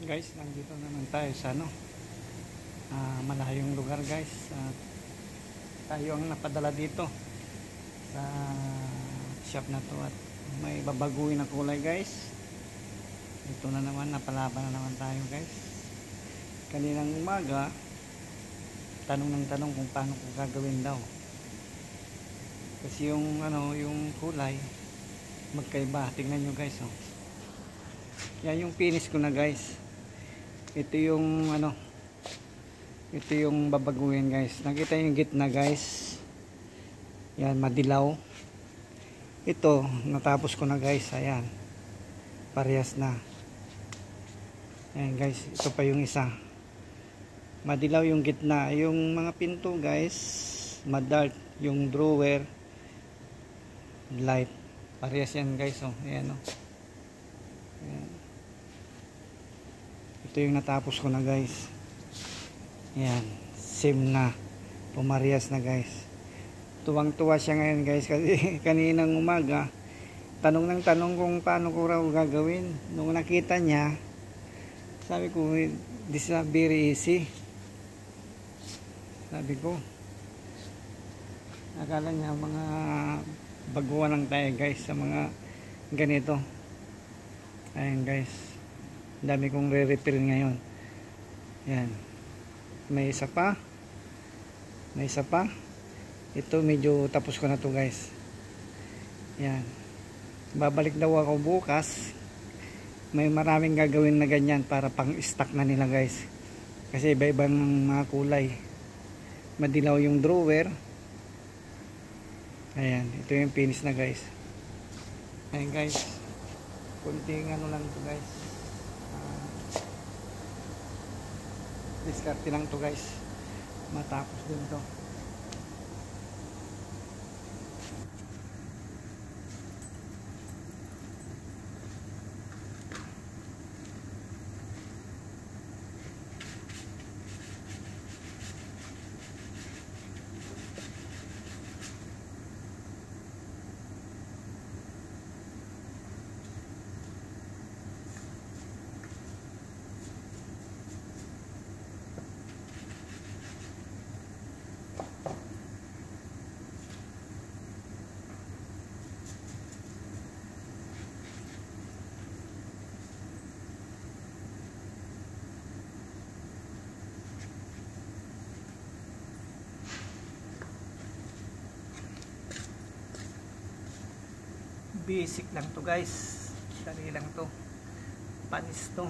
Guys, nandito naman tayo sa malayong lugar guys. Tayo ang napadala dito sa shop na to at may babaguhin na kulay guys. Ito na naman, napalaban na naman tayo guys. Kaninang umaga tanong ng tanong kung paano ko gagawin daw, kasi yung kulay magkaiba. Tingnan nyo guys, oh. Yan yung finish ko na guys. Ito yung ito yung babaguhin guys. Nakita yung gitna guys, yan madilaw. Ito natapos ko na guys, ayan, parehas na. Ayan guys, ito pa yung isa, madilaw yung gitna. Yung mga pinto guys madark, yung drawer light, parehas yan guys, oh. Ayan, oh. Ayan. Ito yung natapos ko na guys. Ayan, same na, pumarehas na guys. Tuwang-tuwa siya ngayon guys, kasi kaninang umaga tanong ng tanong kung paano ko raw gagawin. Nung nakita niya, sabi ko, this is very easy. Sabi ko, akala niya mga baguhan lang tayo guys sa mga ganito. Ayan guys, dami kong re-repair ngayon. Yan, may isa pa, may isa pa. Ito medyo tapos ko na to guys. Yan, babalik daw ako bukas. May maraming gagawin na ganyan para pang stock na nila guys, kasi iba-ibang mga kulay. Madilaw yung drawer. Ayan, ito yung finish na guys. Ayan guys, kunting lang to guys, diskarte lang to guys, matapos din to. Basic lang to guys, dali lang to, panis to,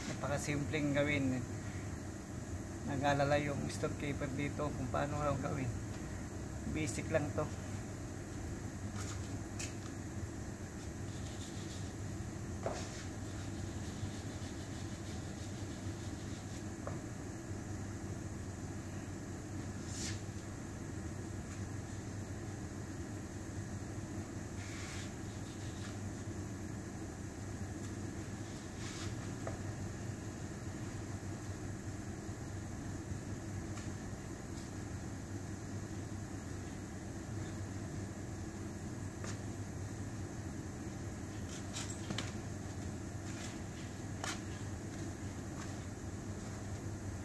napaka simpleng gawin. Nag-alala yung storekeeper dito kung paano raw gawin. Basic lang to.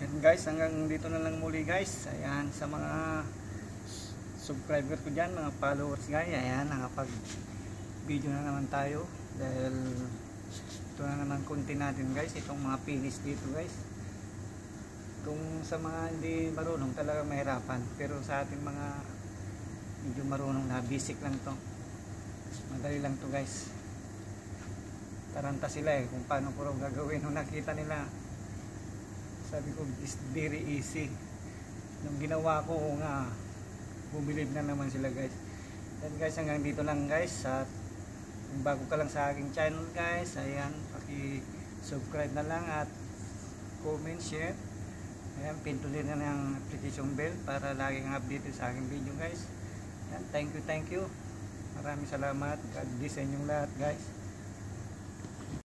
Yan guys, hanggang dito na lang muli guys. Ayan, sa mga subscriber ko dyan, mga followers guys, ayan, nakapag video na naman tayo dahil ito na naman konti natin guys, itong mga finish dito guys. Kung sa mga hindi marunong, talaga mahirapan, pero sa ating mga medyo marunong na, basic lang to, madali lang to guys. Taranta sila kung paano ko raw gagawin. Nung nakita nila, sabi ko, it's very easy. Nung ginawa ko nga, bumilib na naman sila guys. Then guys, hanggang dito lang guys. At kung bago ka lang sa aking channel guys, ayan, paki-subscribe na lang at comment, share. Ayan, pindutin na ng application bell para laging update sa aking video guys. Ayan, thank you. Maraming salamat. God bless sa inyong lahat guys.